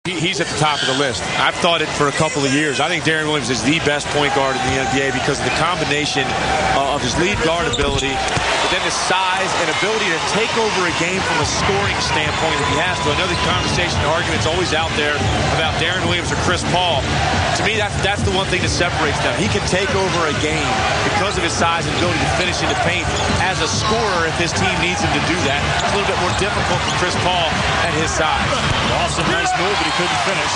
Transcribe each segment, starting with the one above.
He's at the top of the list. I've thought it for a couple of years. I think Deron Williams is the best point guard in the NBA because of the combination of his lead guard ability, but then his size and ability to take over a game from a scoring standpoint if he has to. I know the conversation, the argument's always out there about Deron Williams or Chris Paul. To me, that's the one thing that separates them. He can take over a game because of his size and ability to finish in the paint as a scorer if his team needs him to do that. It's a little bit more difficult for Chris Paul at his size. Awesome, nice move, but he couldn't finish.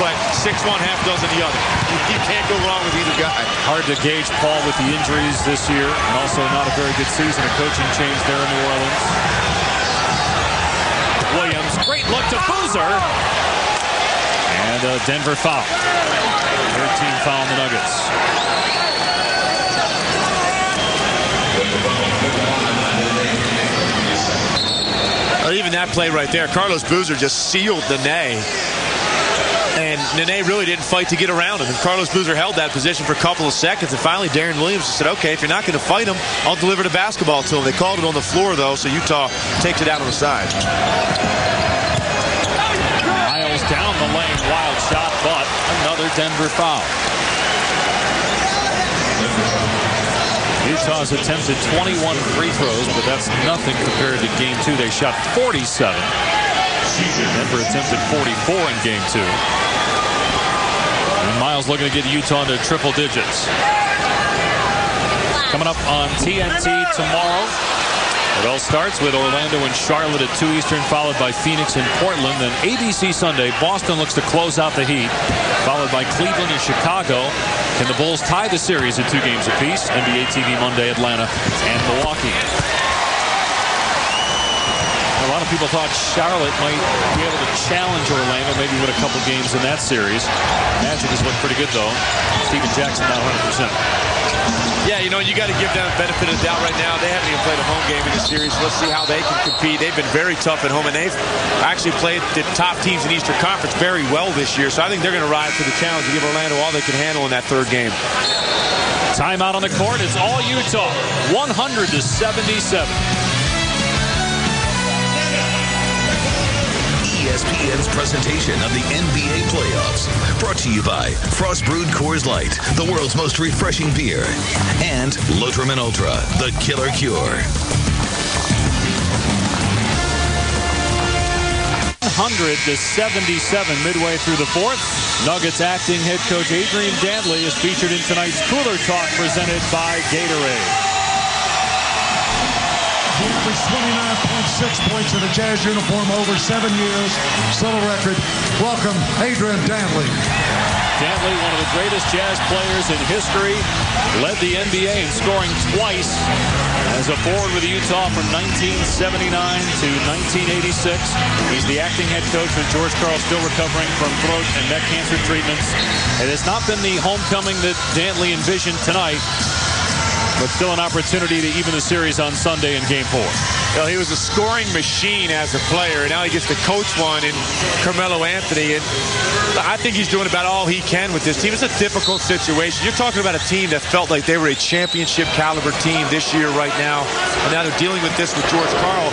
But 6-1, half dozen the other. You can't go wrong with either guy. Hard to gauge Paul with the injuries this year, and also not a very good season. A coaching change there in New Orleans. Williams, great look to Boozer. And a Denver foul. 13 foul on the Nuggets. Even that play right there, Carlos Boozer just sealed Nene. And Nene really didn't fight to get around him. And Carlos Boozer held that position for a couple of seconds. And finally, Deron Williams said, okay, if you're not going to fight him, I'll deliver the basketball to him. They called it on the floor, though, so Utah takes it out on the side. Miles down the lane, wild shot, but another Denver foul. Utah's attempted 21 free throws, but that's nothing compared to Game 2. They shot 47. Denver attempted 44 in Game 2. And Miles looking to get Utah into triple digits. Coming up on TNT tomorrow. It all starts with Orlando and Charlotte at 2 Eastern, followed by Phoenix and Portland. Then ABC Sunday, Boston looks to close out the heat, followed by Cleveland and Chicago. Can the Bulls tie the series at 2 games apiece? NBA TV Monday, Atlanta and Milwaukee. A lot of people thought Charlotte might be able to challenge Orlando, maybe win a couple games in that series. Magic has looked pretty good, though. Steven Jackson not 100%. Yeah, you know, you got to give them the benefit of the doubt right now. They haven't even played a home game in the series. Let's see how they can compete. They've been very tough at home, and they've actually played the top teams in Eastern Conference very well this year. So I think they're going to rise to the challenge and give Orlando all they can handle in that third game. Timeout on the court. It's all Utah. 100-77. ESPN's presentation of the NBA playoffs. Brought to you by Frost Brewed Coors Light, the world's most refreshing beer. And Lotrimin Ultra, the killer cure. 100-77 midway through the fourth. Nuggets acting head coach Adrian Dantley is featured in tonight's Cooler Talk presented by Gatorade. He averaged 29.6 points in a Jazz uniform over 7 years. Still a record. Welcome, Adrian Dantley. Dantley, one of the greatest Jazz players in history, led the NBA in scoring twice as a forward with Utah from 1979 to 1986. He's the acting head coach when George Karl still recovering from throat and neck cancer treatments. It has not been the homecoming that Dantley envisioned tonight, but still an opportunity to even the series on Sunday in Game 4. Well, he was a scoring machine as a player, and now he gets to coach one in Carmelo Anthony. And I think he's doing about all he can with this team. It's a difficult situation. You're talking about a team that felt like they were a championship caliber team this year right now, and now they're dealing with this with George Karl.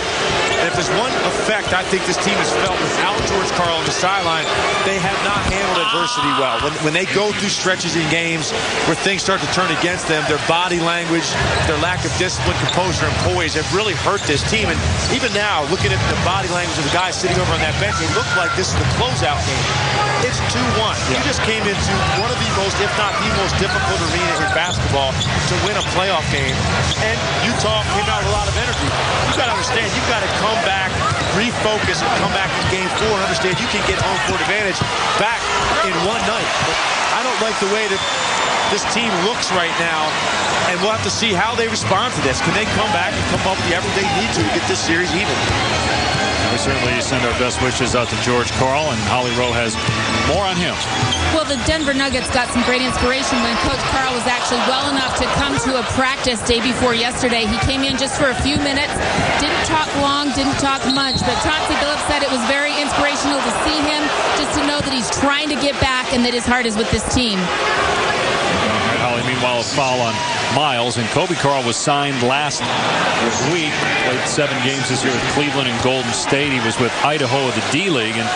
And if there's one effect I think this team has felt without George Karl on the sideline, they have not handled adversity well. When they go through stretches in games where things start to turn against them, their body language, their lack of discipline, composure, and poise have really hurt this team. And even now, looking at the body language of the guys sitting over on that bench, it looked like this is the closeout game. It's 2-1. You just came into one of the most, if not the most difficult arena in basketball to win a playoff game. And Utah came out with a lot of energy. You've got to understand, you've got to come back, refocus, and come back in Game 4 and understand you can get home court advantage back in one night. But I don't like the way that this team looks right now, and we'll have to see how they respond to this. Can they come back and come up with the effort they need to get this series even? We certainly send our best wishes out to George Karl, and Holly Rowe has more on him. Well, the Denver Nuggets got some great inspiration when Coach Karl was actually well enough to come to a practice day before yesterday. He came in just for a few minutes, didn't talk long, didn't talk much, but Chauncey Billups said it was very inspirational to see him, just to know that he's trying to get back and that his heart is with this team. Carl. Meanwhile, a foul on Miles. And Kobe Carl was signed last week. Played 7 games this year with Cleveland and Golden State. He was with Idaho of the D-League. And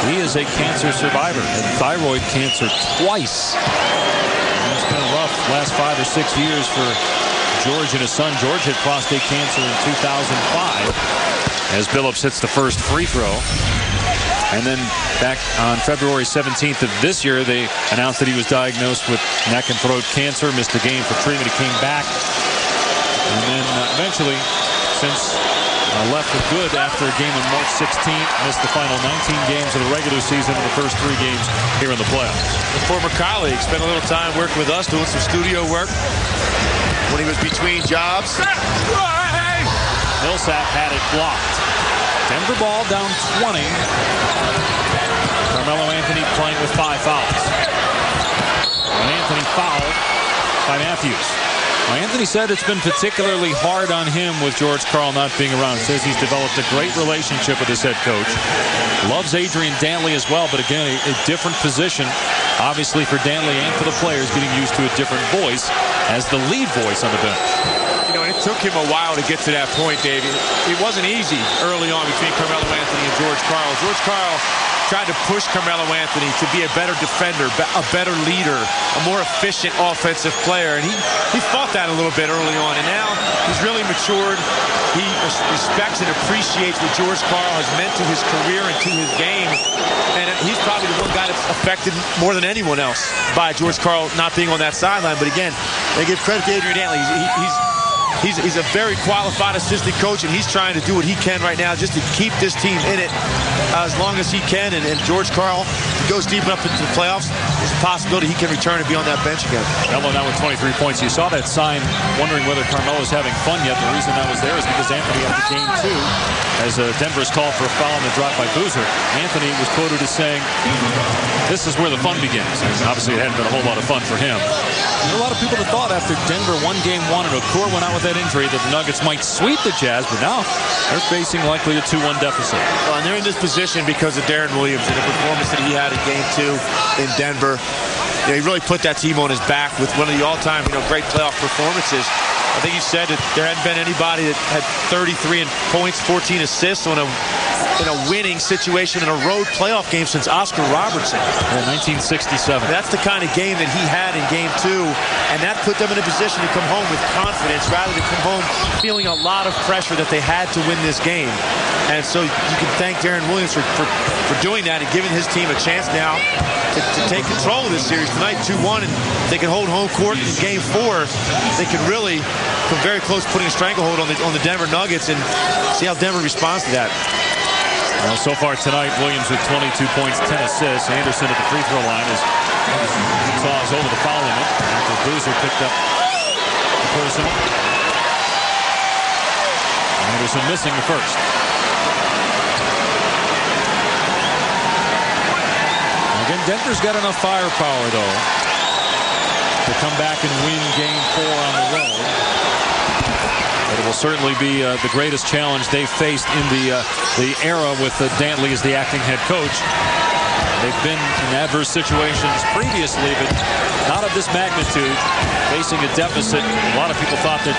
he is a cancer survivor. Had thyroid cancer twice. And it's been a rough last 5 or 6 years for George and his son. George had prostate cancer in 2005 as Billups hits the first free throw. And then back on February 17th of this year, they announced that he was diagnosed with neck and throat cancer, missed a game for treatment. He came back. And then eventually, since left for good after a game on March 16th, missed the final 19 games of the regular season and the first 3 games here in the playoffs. A former colleague, spent a little time working with us, doing some studio work when he was between jobs. Millsap had it blocked. Denver ball down 20. Carmelo Anthony playing with 5 fouls. And Anthony fouled by Matthews. Well, Anthony said it's been particularly hard on him with George Karl not being around. Says he's developed a great relationship with his head coach. Loves Adrian Dantley as well, but again, a different position, obviously, for Dantley and for the players, getting used to a different voice as the lead voice on the bench. You know, and it took him a while to get to that point, David. It wasn't easy early on between Carmelo Anthony and George Karl. George Karl tried to push Carmelo Anthony to be a better defender, a better leader, a more efficient offensive player. And he fought that a little bit early on. And now he's really matured. He respects and appreciates what George Karl has meant to his career and to his game. And he's probably the one guy that's affected more than anyone else by George Karl not being on that sideline. But again, they give credit to Adrian Dantley. He's a very qualified assistant coach, and he's trying to do what he can right now just to keep this team in it as long as he can. And George Karl goes deep enough into the playoffs, there's a possibility he can return and be on that bench again. Carmelo now with 23 points. You saw that sign wondering whether Carmelo's having fun yet. The reason that was there is because Anthony after game 2, as Denver's called for a foul on the drop by Boozer, Anthony was quoted as saying, "This is where the fun begins." And obviously it hadn't been a whole lot of fun for him. There were a lot of people that thought after Denver won game 1 and Okur went out with that injury that the Nuggets might sweep the Jazz, but now they're facing likely a 2-1 deficit. Well, and they're in this position because of Darren Williams and the performance that he had in game 2 in Denver. You know, he really put that team on his back with one of the all-time, great playoff performances. I think he said that there hadn't been anybody that had 33 points, 14 assists in a winning situation in a road playoff game since Oscar Robertson. In 1967. That's the kind of game that he had in game 2, and that put them in a position to come home with confidence rather than come home feeling a lot of pressure that they had to win this game. And so you can thank Darren Williams for doing that and giving his team a chance now to take control of this series tonight, 2-1, and they can hold home court in game 4. They can really come very close to putting a stranglehold on the Denver Nuggets and see how Denver responds to that. Well, so far tonight, Williams with 22 points, 10 assists. Anderson at the free throw line as Utah is over the foul limit after Boozer picked up the personal. Anderson missing the first. Again, Denver's got enough firepower, though, to come back and win game 4 on the road. But it will certainly be the greatest challenge they've faced in the era with Dantley as the acting head coach. They've been in adverse situations previously, but not of this magnitude, facing a deficit. A lot of people thought that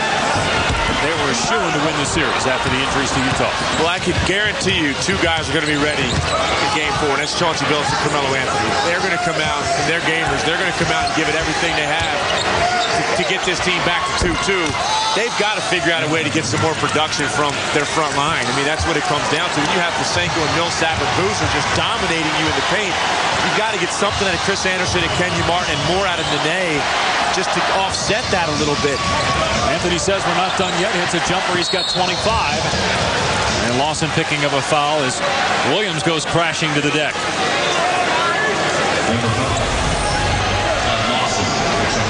they were a shoo-in to win the series after the injuries to Utah. Well, I can guarantee you 2 guys are going to be ready in game 4, and that's Chauncey Billups and Carmelo Anthony. They're going to come out, and they're gamers. They're going to come out and give it everything they have to get this team back to 2-2. They've got to figure out a way to get some more production from their front line. I mean, that's what it comes down to. When you have Posenko and Millsap and Boozer just dominating you in the paint, you've got to get something out of Chris Anderson and Kenyon Martin and more out of Nene just to offset that a little bit. Anthony says we're not done yet. Hits a jumper. He's got 25. And Lawson picking up a foul as Williams goes crashing to the deck.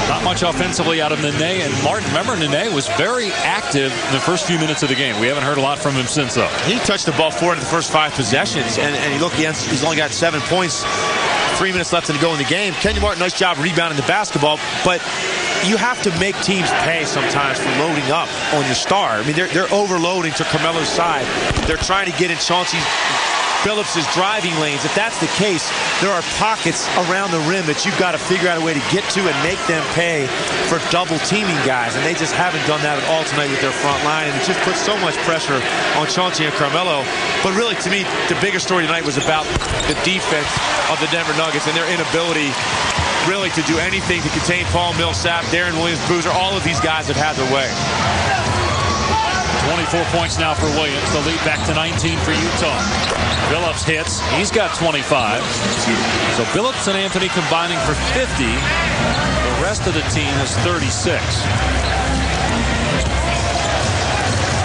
Not much offensively out of Nene and Martin. Remember, Nene was very active in the first few minutes of the game. We haven't heard a lot from him since, though. He touched the ball 4 in the first 5 possessions, and you look against, he's only got 7 points, 3 minutes left to go in the game. Kenyon Martin, nice job rebounding the basketball, but you have to make teams pay sometimes for loading up on your star. I mean, they're overloading to Carmelo's side. They're trying to get in Chauncey's Billups' driving lanes. If that's the case, there are pockets around the rim that you've got to figure out a way to get to and make them pay for double teaming guys. And they just haven't done that at all tonight with their front line. And it just puts so much pressure on Chauncey and Carmelo. But really, to me, the bigger story tonight was about the defense of the Denver Nuggets and their inability really to do anything to contain Paul Millsap, Darren Williams, Boozer. All of these guys have had their way. 24 points now for Williams. The lead back to 19 for Utah. Billups hits. He's got 25. So Billups and Anthony combining for 50. The rest of the team has 36.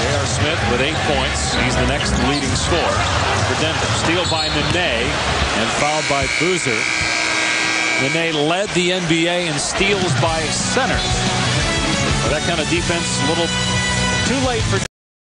J.R. Smith with 8 points. He's the next leading scorer for Denver. Steal by Nene and fouled by Boozer. Nene led the NBA in steals by center. For that kind of defense, a little too late for